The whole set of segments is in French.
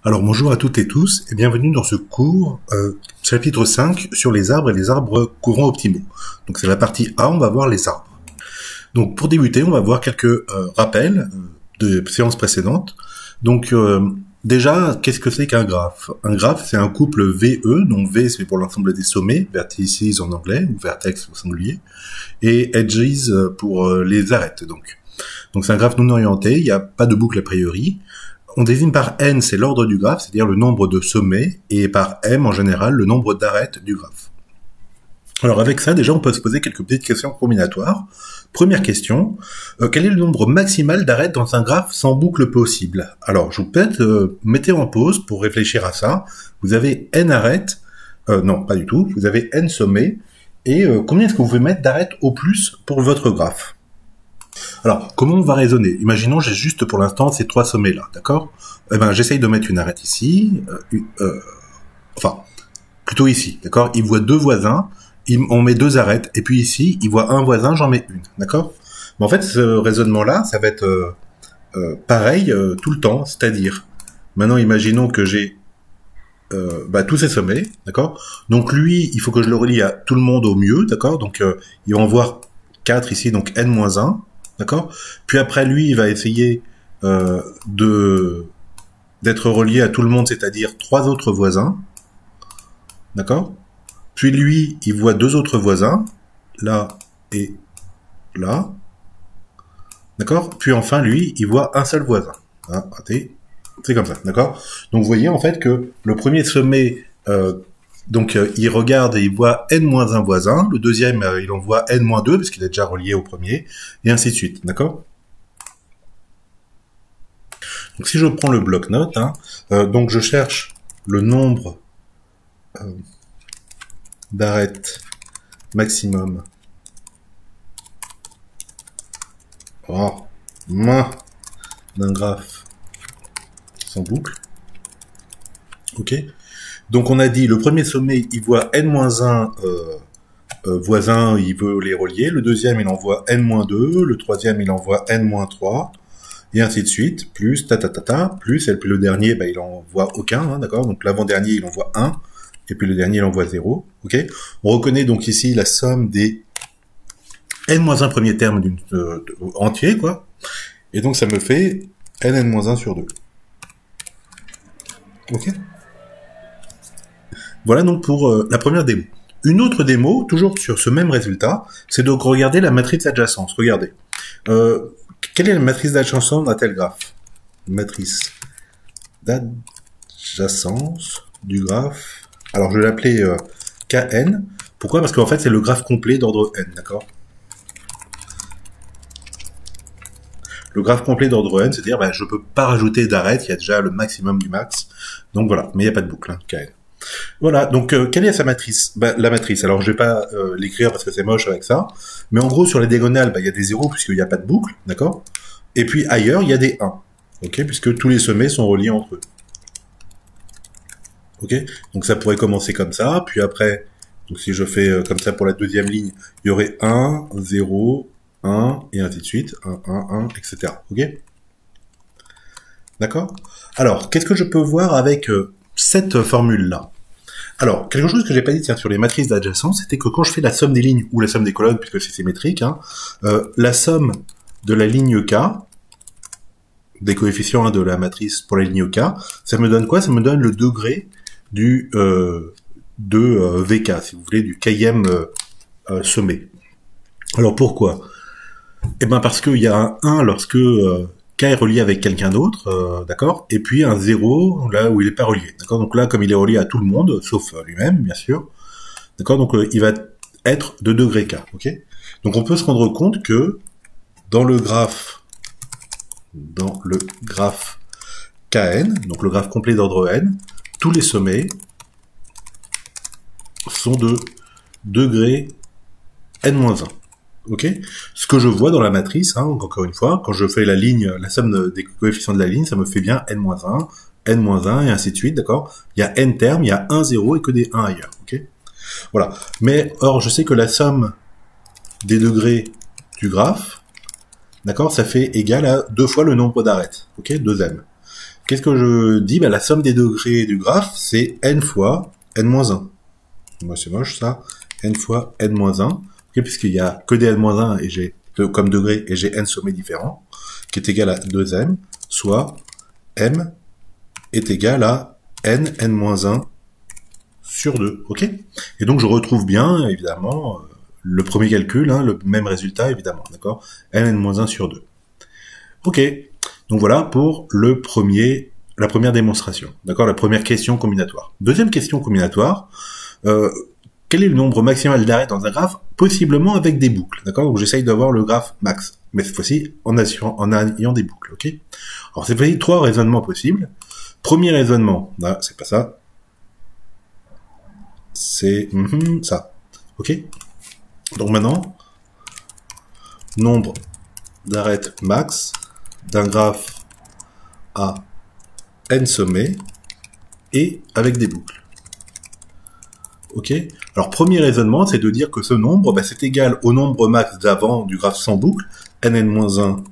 Alors bonjour à toutes et tous et bienvenue dans ce cours chapitre 5 sur les arbres et les arbres courants optimaux. Donc c'est la partie A, on va voir les arbres. Donc pour débuter, on va voir quelques rappels de séances précédentes. Donc déjà, qu'est-ce que c'est qu'un graphe? Un graphe, c'est un couple VE, donc V c'est pour l'ensemble des sommets, vertices en anglais, ou vertex au singulier, et edges pour les arêtes. Donc c'est un graphe non orienté, il n'y a pas de boucle a priori. On désigne par n, c'est l'ordre du graphe, c'est-à-dire le nombre de sommets, et par m, en général, le nombre d'arêtes du graphe. Alors avec ça, déjà, on peut se poser quelques petites questions combinatoires. Première question, quel est le nombre maximal d'arêtes dans un graphe sans boucle possible? Alors, je vous pète, mettez en pause pour réfléchir à ça. Vous avez n arêtes, non, pas du tout, vous avez n sommets, et combien est-ce que vous pouvez mettre d'arêtes au plus pour votre graphe? Alors, comment on va raisonner? Imaginons, j'ai juste pour l'instant ces trois sommets-là, d'accord? Eh ben, j'essaye de mettre une arête ici, enfin, plutôt ici, d'accord? Il voit deux voisins, on met deux arêtes, et puis ici, il voit un voisin, j'en mets une, d'accord? Mais en fait, ce raisonnement-là, ça va être pareil tout le temps, c'est-à-dire, maintenant, imaginons que j'ai tous ces sommets, d'accord? Donc lui, il faut que je le relie à tout le monde au mieux, d'accord? Donc, il va en voir 4 ici, donc n-1, d'accord? Puis après, lui, il va essayer d'être relié à tout le monde, c'est-à-dire 3 autres voisins, d'accord? Puis lui, il voit 2 autres voisins, là et là, d'accord? Puis enfin, lui, il voit un seul voisin. Ah, c'est comme ça, d'accord? Donc vous voyez en fait que le premier sommet, il regarde et il voit n-1 voisin, le deuxième, il en voit n-2, parce qu'il est déjà relié au premier, et ainsi de suite, d'accord? Donc si je prends le bloc-notes, donc je cherche le nombre d'arêtes maximum d'un graphe sans boucle, ok? Donc on a dit, le premier sommet, il voit n-1 voisins, il veut les relier, le deuxième, il en voit n-2, le troisième, il en voit n-3, et ainsi de suite, plus plus, et puis le dernier, il en voit aucun, d'accord? Donc l'avant-dernier, il en voit 1, et puis le dernier, il en voit 0, ok? On reconnaît donc ici la somme des n-1 premiers termes entier, quoi, et donc ça me fait n-1 sur 2. Ok? Voilà donc pour la première démo. Une autre démo, toujours sur ce même résultat, c'est donc regarder la matrice d'adjacence. Regardez. Quelle est la matrice d'adjacence d'un tel graphe? Matrice d'adjacence du graphe. Alors je vais l'appeler Kn. Pourquoi? Parce qu'en fait c'est le graphe complet d'ordre n, d'accord? Le graphe complet d'ordre n, c'est-à-dire je peux pas rajouter d'arêtes, il y a déjà le maximum du max. Donc voilà, mais il n'y a pas de boucle, Kn. Voilà, donc quelle est sa matrice? La matrice, alors je vais pas l'écrire parce que c'est moche avec ça, mais en gros sur les diagonales, il y a des zéros puisqu'il n'y a pas de boucle, d'accord? Et puis ailleurs, il y a des 1, ok? Puisque tous les sommets sont reliés entre eux. Ok? Donc ça pourrait commencer comme ça, puis après, donc si je fais comme ça pour la deuxième ligne, il y aurait 1, 0, 1, et ainsi de suite, 1, 1, 1, etc. Ok? D'accord? Alors, qu'est-ce que je peux voir avec cette formule-là? Alors, quelque chose que j'ai pas dit sur les matrices d'adjacence, c'était que quand je fais la somme des lignes ou la somme des colonnes, puisque c'est symétrique, la somme de la ligne K, des coefficients de la matrice pour la ligne K, ça me donne quoi? Ça me donne le degré du de VK, si vous voulez, du kème sommet. Alors pourquoi? Eh ben parce qu'il y a un 1 lorsque K est relié avec quelqu'un d'autre, d'accord? Et puis un 0 là où il n'est pas relié, d'accord? Donc là, comme il est relié à tout le monde, sauf lui-même, bien sûr, d'accord? Donc il va être de degré K, ok? Donc on peut se rendre compte que dans le graphe Kn, donc le graphe complet d'ordre n, tous les sommets sont de degré n-1. Ok? Ce que je vois dans la matrice, encore une fois, quand je fais la somme des coefficients de la ligne, ça me fait bien n-1, n-1, et ainsi de suite, d'accord? Il y a n termes, il y a 1, 0 et que des 1 ailleurs, ok? Voilà. Mais, or, je sais que la somme des degrés du graphe, d'accord, ça fait égal à 2 fois le nombre d'arêtes, ok? 2m. qu'est-ce que je dis? La somme des degrés du graphe, c'est n fois n-1. Moi, c'est moche, ça. N fois n-1. Puisqu'il y a que des n-1 et j'ai comme degré et j'ai n sommets différents, qui est égal à 2m, soit m est égal à n-1 sur 2, ok? Et donc je retrouve bien, évidemment, le premier calcul, le même résultat, évidemment, d'accord? n-1 sur 2. Ok, donc voilà pour la première démonstration, d'accord? La première question combinatoire. Deuxième question combinatoire, quel est le nombre maximal d'arrêts dans un graphe, possiblement avec des boucles, d'accord? Donc j'essaye d'avoir le graphe max, mais cette fois-ci en ayant des boucles, ok? Alors cette fois-ci, 3 raisonnements possibles. Premier raisonnement, c'est pas ça, c'est ça, ok? Donc maintenant, nombre d'arrêts max d'un graphe à n sommets et avec des boucles. Ok. Alors premier raisonnement, c'est de dire que ce nombre, c'est égal au nombre max d'avant du graphe sans boucle, n-1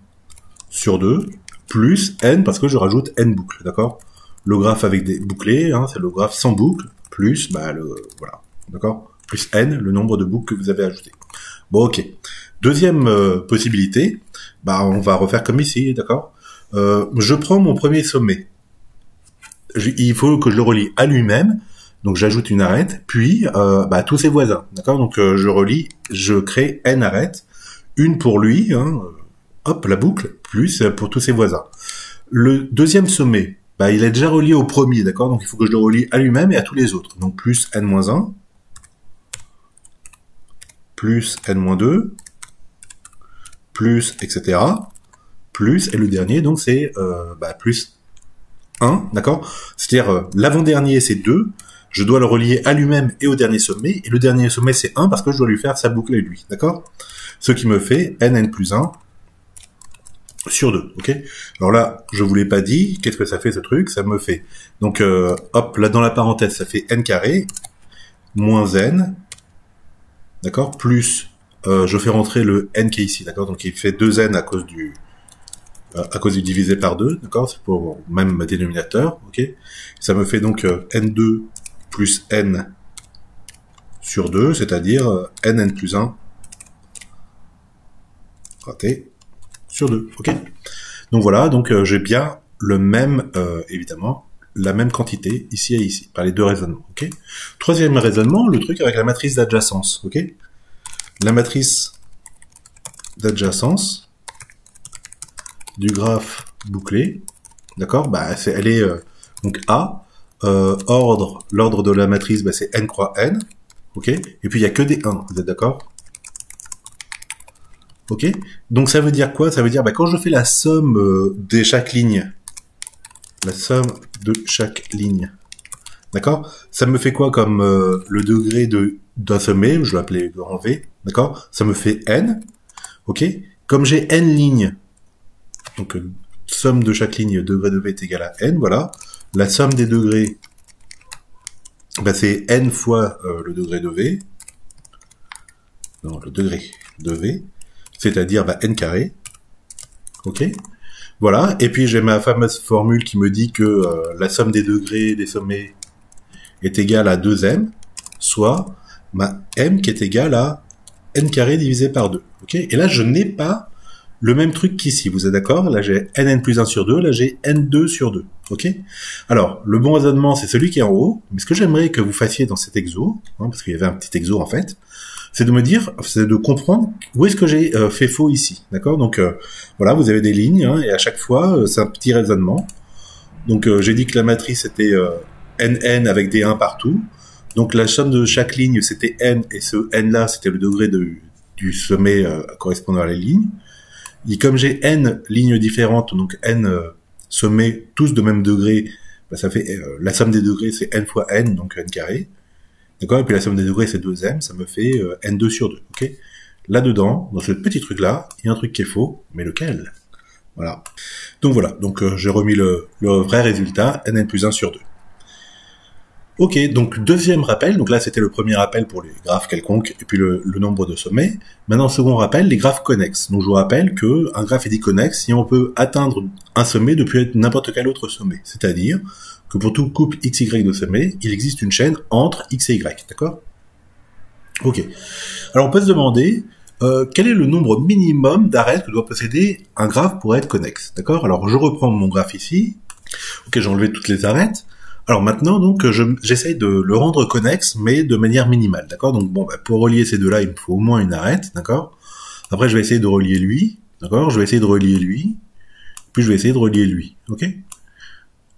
sur 2, plus n, parce que je rajoute n boucles, d'accord? Le graphe avec des bouclés, c'est le graphe sans boucle, plus, voilà, d'accord? Plus n, le nombre de boucles que vous avez ajouté. Bon, ok. Deuxième possibilité, on va refaire comme ici, d'accord? Je prends mon premier sommet. Il faut que je le relie à lui-même, donc j'ajoute une arête, puis tous ses voisins, d'accord? Donc je crée n arêtes, une pour lui, hop, la boucle, plus pour tous ses voisins. Le deuxième sommet, il est déjà relié au premier, d'accord? Donc il faut que je le relie à lui-même et à tous les autres. Donc plus n-1, plus n-2, plus, etc., plus, et le dernier, donc c'est plus 1, d'accord? C'est-à-dire, l'avant-dernier, c'est 2, je dois le relier à lui-même et au dernier sommet, et le dernier sommet, c'est 1, parce que je dois lui faire sa boucle à lui, d'accord? Ce qui me fait n plus 1 sur 2, ok? Alors là, je vous l'ai pas dit, qu'est-ce que ça fait ce truc? Ça me fait, donc, hop, là dans la parenthèse, ça fait n carré, moins n, d'accord? Plus, je fais rentrer le n qui est ici, d'accord? Donc il fait 2n à cause du divisé par 2, d'accord? C'est pour même dénominateur, ok? Ça me fait donc n2 plus n sur 2, c'est-à-dire n plus 1 raté sur 2, ok? Donc voilà, donc j'ai bien le même, évidemment, la même quantité ici et ici, par les deux raisonnements, ok? Troisième raisonnement, le truc avec la matrice d'adjacence, ok? La matrice d'adjacence du graphe bouclé, d'accord? Elle est donc A, l'ordre de la matrice, c'est n croix n, ok? Et puis il y a que des 1, vous êtes d'accord? Ok? Donc ça veut dire quoi? Ça veut dire quand je fais la somme de chaque ligne, d'accord? Ça me fait quoi comme le degré d'un sommet, je vais l'appeler grand V, d'accord? Ça me fait n, ok? Comme j'ai n lignes, donc somme de chaque ligne, degré de V est égal à n, voilà. La somme des degrés, c'est n fois le degré de V. Non, le degré de V, c'est-à-dire n carré. Ok? Voilà, et puis j'ai ma fameuse formule qui me dit que la somme des degrés des sommets est égale à 2m, soit ma m qui est égale à n carré divisé par 2. Ok? Et là, je n'ai pas le même truc qu'ici, vous êtes d'accord? Là, j'ai n plus 1 sur 2, là, j'ai n2 sur 2, ok? Alors, le bon raisonnement, c'est celui qui est en haut, mais ce que j'aimerais que vous fassiez dans cet exo, parce qu'il y avait un petit exo, en fait, c'est de comprendre où est-ce que j'ai fait faux ici, d'accord? Donc, voilà, vous avez des lignes, et à chaque fois, c'est un petit raisonnement. Donc, j'ai dit que la matrice était nn avec des 1 partout, donc la somme de chaque ligne, c'était n, et ce n-là, c'était le degré du sommet correspondant à la ligne. Et comme j'ai n lignes différentes, donc n sommets tous de même degré, ça fait la somme des degrés c'est n fois n, donc n carré. D'accord? Et puis la somme des degrés c'est 2m, ça me fait n2 sur 2. Ok? Là-dedans, dans ce petit truc-là, il y a un truc qui est faux, mais lequel? Voilà. Donc voilà, donc j'ai remis le vrai résultat, n plus 1 sur 2. Ok, donc deuxième rappel, donc là c'était le premier rappel pour les graphes quelconques et puis le nombre de sommets. Maintenant second rappel, les graphes connexes. Donc je vous rappelle que un graphe est dit connexe si on peut atteindre un sommet depuis n'importe quel autre sommet. C'est-à-dire que pour tout couple XY de sommets, il existe une chaîne entre X et Y, d'accord? Ok. Alors on peut se demander quel est le nombre minimum d'arêtes que doit posséder un graphe pour être connexe, d'accord? Alors je reprends mon graphe ici. Ok, j'ai enlevé toutes les arêtes. Alors maintenant, donc, j'essaye de le rendre connexe, mais de manière minimale, d'accord? Donc bon, bah, pour relier ces deux-là, il me faut au moins une arête, d'accord? Après, je vais essayer de relier lui, d'accord? Je vais essayer de relier lui, puis je vais essayer de relier lui, ok?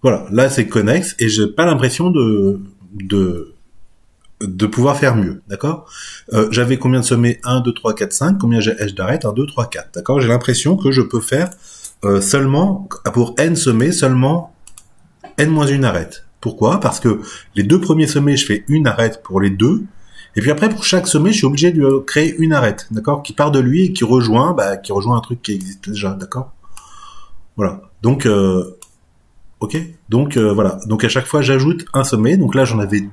Voilà, là c'est connexe, et j'ai pas l'impression de pouvoir faire mieux, d'accord? J'avais combien de sommets? 1, 2, 3, 4, 5. Combien ai-je d'arêtes? 1, 2, 3, 4, d'accord? J'ai l'impression que je peux faire seulement, pour n sommets, seulement n-1 arête. Pourquoi? Parce que les deux premiers sommets, je fais une arête pour les deux, et puis après, pour chaque sommet, je suis obligé de créer une arête, d'accord? Qui part de lui et qui rejoint un truc qui existe déjà, d'accord? Voilà. Donc, ok? Donc, voilà. Donc, à chaque fois, j'ajoute un sommet. Donc là, j'en avais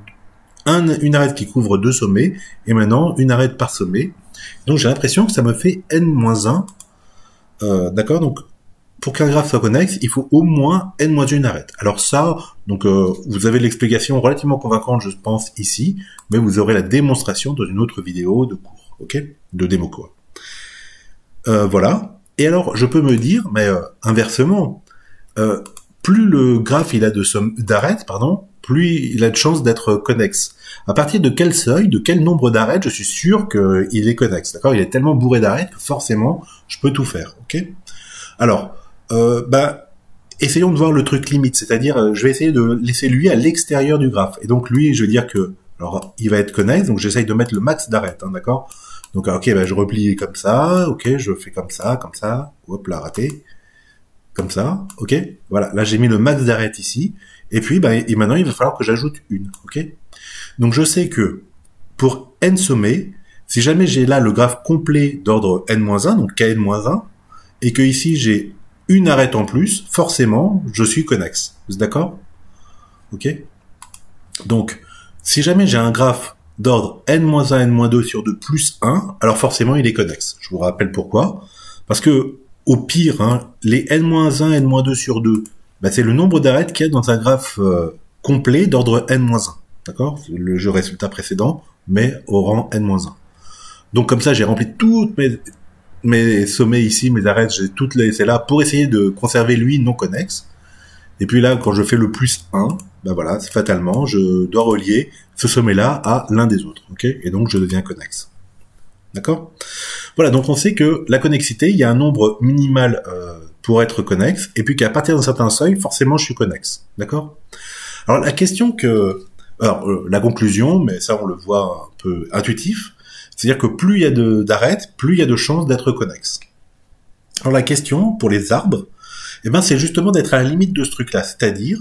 une arête qui couvre deux sommets, et maintenant, une arête par sommet. Donc, j'ai l'impression que ça me fait n-1, d'accord? Donc, pour qu'un graphe soit connexe, il faut au moins n-1 arête. Alors ça, donc vous avez l'explication relativement convaincante, je pense, ici, mais vous aurez la démonstration dans une autre vidéo de cours, ok? De démo, quoi. Voilà. Et alors, je peux me dire, mais inversement, plus le graphe il a d'arêtes, plus il a de chances d'être connexe. À partir de quel seuil, de quel nombre d'arêtes, je suis sûr qu'il est connexe, d'accord? Il est tellement bourré d'arêtes que forcément, je peux tout faire, ok? Alors, essayons de voir le truc limite, c'est-à-dire je vais essayer de laisser lui à l'extérieur du graphe. Et donc lui, je vais dire que, alors il va être connexe, donc j'essaye de mettre le max d'arêtes, hein, d'accord? Donc ok, je replie comme ça, ok, je fais comme ça, hop là, raté, comme ça, ok, voilà, là j'ai mis le max d'arêtes ici, et puis et maintenant il va falloir que j'ajoute une, ok? Donc je sais que pour n sommets, si jamais j'ai là le graphe complet d'ordre n-1, donc kn-1, et que ici j'ai une arête en plus, forcément, je suis connexe. Vous êtes d'accord? Ok? Donc, si jamais j'ai un graphe d'ordre n-1, n-2 sur 2 plus 1, alors forcément, il est connexe. Je vous rappelle pourquoi. Parce que, au pire, hein, les n-1, n-2 sur 2, c'est le nombre d'arêtes qu'il y a dans un graphe complet d'ordre n-1. D'accord? Le résultat précédent, mais au rang n-1. Donc, comme ça, j'ai rempli toutes mes sommets ici, mes arêtes, j'ai toutes c'est là pour essayer de conserver lui non connexe. Et puis là, quand je fais le plus 1, voilà, fatalement, je dois relier ce sommet-là à l'un des autres, ok? Et donc, je deviens connexe. D'accord? Voilà, donc on sait que la connexité, il y a un nombre minimal pour être connexe, et puis qu'à partir d'un certain seuil, forcément, je suis connexe. D'accord? Alors, la question la conclusion, mais ça, on le voit un peu intuitif, c'est-à-dire que plus il y a d'arêtes, plus il y a de chances d'être connexe. Alors la question, pour les arbres, c'est justement d'être à la limite de ce truc-là. C'est-à-dire,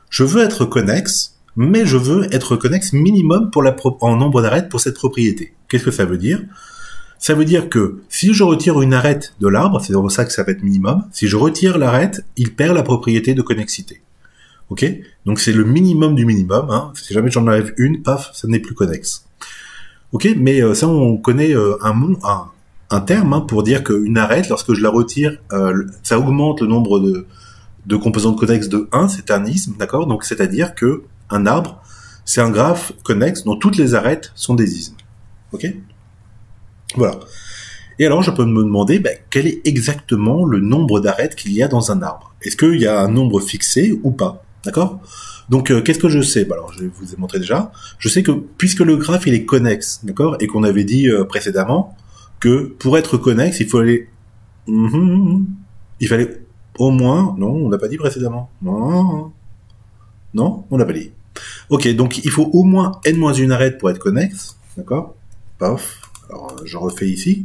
je veux être connexe, mais je veux être connexe minimum en nombre d'arêtes pour cette propriété. Qu'est-ce que ça veut dire? Ça veut dire que si je retire une arête de l'arbre, c'est pour ça que ça va être minimum, si je retire l'arête, il perd la propriété de connexité. Ok? Donc c'est le minimum du minimum. Hein. Si jamais j'en enlève une, paf, ça n'est plus connexe. Ok, mais ça on connaît un terme pour dire qu'une arête, lorsque je la retire, ça augmente le nombre de composantes connexes de 1, c'est un isme, d'accord? Donc c'est-à-dire que un arbre, c'est un graphe connexe dont toutes les arêtes sont des ismes. Ok? Voilà. Et alors je peux me demander quel est exactement le nombre d'arêtes qu'il y a dans un arbre. Est-ce qu'il y a un nombre fixé ou pas? D'accord? Donc, qu'est-ce que je sais? Alors, je vous ai montré déjà. Je sais que, puisque le graphe, il est connexe, d'accord? Et qu'on avait dit précédemment que pour être connexe, il fallait au moins... Non, on l'a pas dit précédemment. Non, on l'a pas dit. Ok, donc il faut au moins n-1 arête pour être connexe, d'accord? Paf. Alors, je refais ici.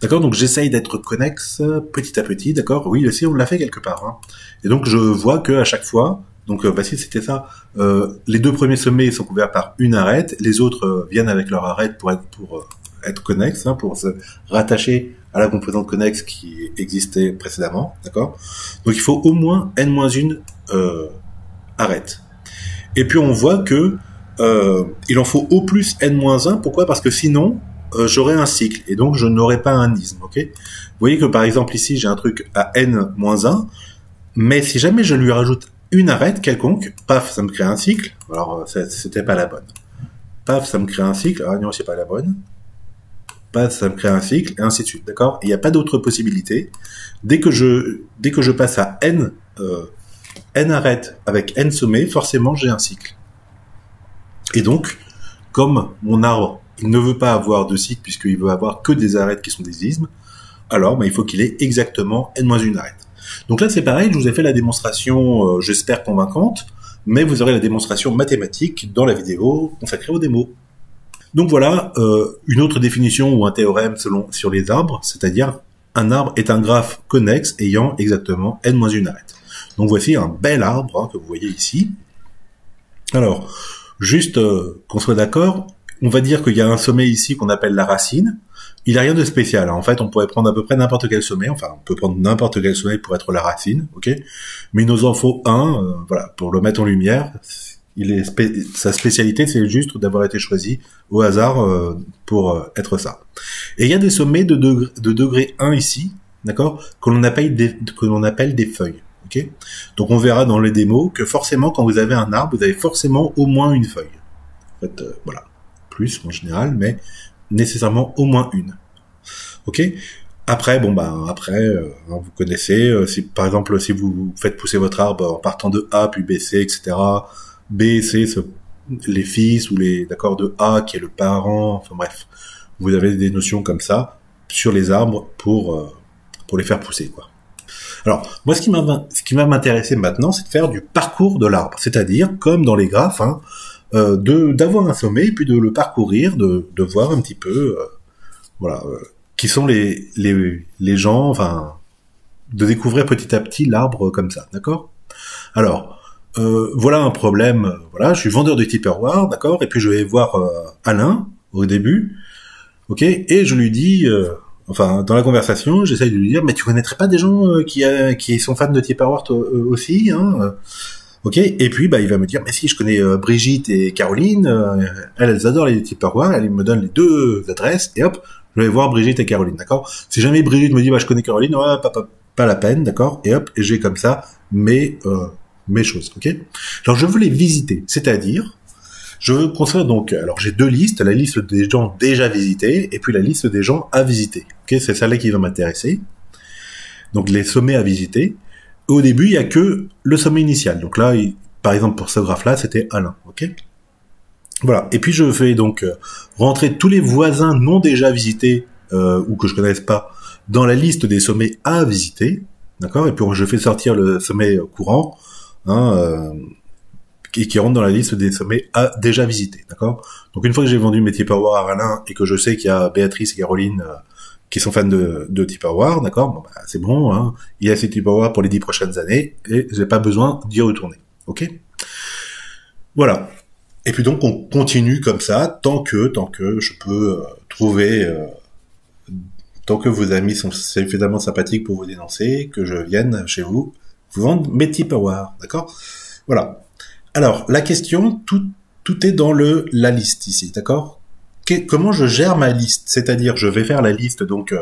D'accord, donc j'essaye d'être connexe petit à petit, d'accord. Oui, aussi on l'a fait quelque part. Hein. Et donc je vois que à chaque fois, donc si c'était ça, les deux premiers sommets sont couverts par une arête, les autres viennent avec leur arête pour être connexe, hein, pour se rattacher à la composante connexe qui existait précédemment, d'accord. Donc il faut au moins n-1 arêtes. Et puis on voit que il en faut au plus n-1. Pourquoi? Parce que sinon, j'aurai un cycle, et donc je n'aurai pas un isme. Ok? Vous voyez que par exemple ici, j'ai un truc à n-1, mais si jamais je lui rajoute une arête quelconque, paf, ça me crée un cycle. Alors, c'était pas la bonne. Paf, ça me crée un cycle. Ah non, c'est pas la bonne. Paf, ça me crée un cycle, et ainsi de suite. D'accord? Il n'y a pas d'autre possibilité. Dès que je passe à n arêtes avec n sommets, forcément, j'ai un cycle. Et donc, comme mon arbre, il ne veut pas avoir de cycle, puisqu'il veut avoir que des arêtes qui sont des ismes, alors, il faut qu'il ait exactement n-1 arête. Donc là, c'est pareil, je vous ai fait la démonstration, j'espère convaincante, mais vous aurez la démonstration mathématique dans la vidéo consacrée aux démos. Donc voilà, une autre définition ou un théorème sur les arbres, c'est-à-dire un arbre est un graphe connexe ayant exactement n-1 arête. Donc voici un bel arbre que vous voyez ici. Alors, juste qu'on soit d'accord, on va dire qu'il y a un sommet ici qu'on appelle la racine. Il n'y a rien de spécial. En fait, on pourrait prendre à peu près n'importe quel sommet. Enfin, on peut prendre n'importe quel sommet pour être la racine, ok. Mais il nous en faut un, voilà, pour le mettre en lumière. Sa spécialité, c'est juste d'avoir été choisi au hasard pour être ça. Et il y a des sommets de degré 1 ici, d'accord, que l'on appelle des feuilles, ok. Donc on verra dans les démos que forcément, quand vous avez un arbre, vous avez forcément au moins une feuille. En fait, voilà, plus en général, mais nécessairement au moins une. Ok. Après, bon vous connaissez. Si par exemple, si vous faites pousser votre arbre en partant de A puis B, C, etc. B, C, les fils ou les de A qui est le parent. Enfin bref, vous avez des notions comme ça sur les arbres pour les faire pousser, quoi. Alors, moi, ce qui va m'intéresser maintenant, c'est de faire du parcours de l'arbre, c'est-à-dire comme dans les graphes. D'avoir un sommet et puis de le parcourir, de voir un petit peu voilà qui sont les gens, enfin de découvrir petit à petit l'arbre comme ça, d'accord. Alors voilà un problème, voilà, je suis vendeur de Tupperware, d'accord, et puis je vais voir Alain au début, ok, et je lui dis enfin dans la conversation, j'essaye de lui dire mais tu connaîtrais pas des gens qui sont fans de Tupperware aussi, hein. Ok, et puis il va me dire mais si, je connais Brigitte et Caroline, elles adorent les Tupperware, elles me donnent les deux adresses et hop, je vais voir Brigitte et Caroline, d'accord. Si jamais Brigitte me dit je connais Caroline, ouais, pas la peine, d'accord, et hop, et j'ai comme ça mes choses, ok. Alors je veux les visiter, c'est-à-dire je veux construire donc, alors j'ai deux listes, la liste des gens déjà visités et puis la liste des gens à visiter, ok, c'est celle-là qui va m'intéresser. Donc les sommets à visiter. Au début, il y a que le sommet initial. Donc là, par exemple, pour ce graphe-là, c'était Alain, ok. Voilà. Et puis je fais donc rentrer tous les voisins non déjà visités ou que je connaisse pas dans la liste des sommets à visiter, d'accord. Et puis je fais sortir le sommet courant, qui rentre dans la liste des sommets à déjà visités, d'accord. Donc une fois que j'ai vendu mes Tupperware à Alain et que je sais qu'il y a Béatrice et Caroline qui sont fans de Tupperware, d'accord, bon, c'est bon, hein, il y a ces Tupperware pour les 10 prochaines années, et j'ai pas besoin d'y retourner, ok. Voilà. Et puis donc, on continue comme ça, tant que je peux trouver, tant que vos amis sont suffisamment sympathiques pour vous dénoncer, que je vienne chez vous vendre mes Tupperware, d'accord. Voilà. Alors, la question, tout est dans la liste ici, d'accord. Comment je gère ma liste, c'est-à-dire je vais faire la liste donc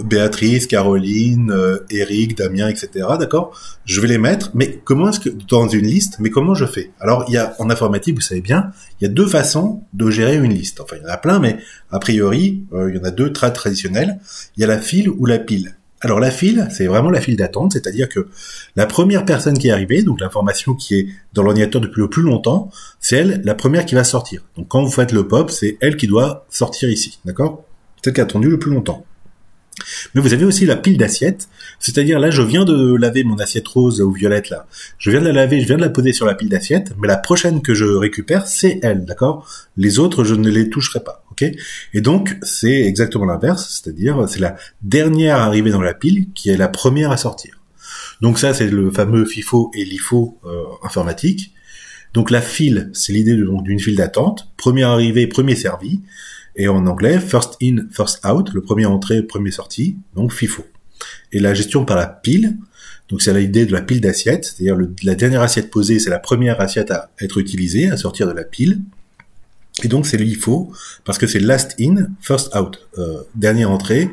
Béatrice, Caroline, Eric, Damien, etc. D'accord. Je vais les mettre, mais comment est-ce que dans une liste, mais comment je fais? Alors il y a en informatique, vous savez bien, il y a deux façons de gérer une liste. Enfin il y en a plein, mais a priori il y en a deux très traditionnelles. Il y a la file ou la pile. Alors la file, c'est vraiment la file d'attente, c'est-à-dire que la première personne qui est arrivée, donc l'information qui est dans l'ordinateur depuis le plus longtemps, c'est elle, la première qui va sortir. Donc quand vous faites le pop, c'est elle qui doit sortir ici, d'accord? C'est elle qui a attendu le plus longtemps. Mais vous avez aussi la pile d'assiettes, c'est-à-dire là je viens de laver mon assiette rose ou violette là, je viens de la laver, je viens de la poser sur la pile d'assiettes, mais la prochaine que je récupère c'est elle, d'accord? Les autres je ne les toucherai pas, ok? Et donc c'est exactement l'inverse, c'est-à-dire c'est la dernière arrivée dans la pile qui est la première à sortir. Donc ça c'est le fameux FIFO et LIFO informatique. Donc la file c'est l'idée d'une file d'attente, premier arrivé, premier servi. Et en anglais, first in, first out, le premier entré, premier sorti, donc FIFO. Et la gestion par la pile, Donc c'est l'idée de la pile d'assiettes, c'est-à-dire la dernière assiette posée, c'est la première assiette à être utilisée, à sortir de la pile. Et donc c'est LIFO, parce que c'est last in, first out. Dernière entrée,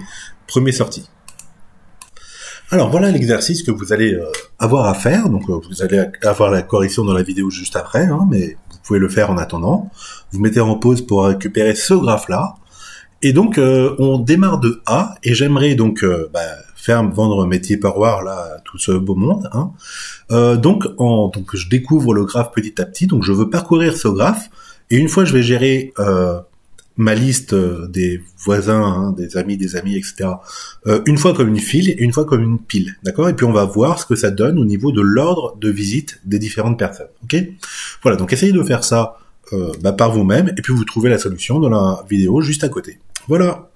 premier sorti. Alors voilà l'exercice que vous allez avoir à faire. Donc vous allez avoir la correction dans la vidéo juste après, hein, mais vous pouvez le faire en attendant. Vous mettez en pause pour récupérer ce graphe-là. Et donc on démarre de A, et j'aimerais donc faire vendre mes Tupperware là à tout ce beau monde. Hein. Donc je découvre le graphe petit à petit. Donc je veux parcourir ce graphe, et une fois je vais gérer ma liste des voisins, hein, des amis, etc. Une fois comme une file, et une fois comme une pile, d'accord. Et puis on va voir ce que ça donne au niveau de l'ordre de visite des différentes personnes. Ok. Voilà. Donc essayez de faire ça par vous-même, et puis vous trouvez la solution dans la vidéo juste à côté. Voilà.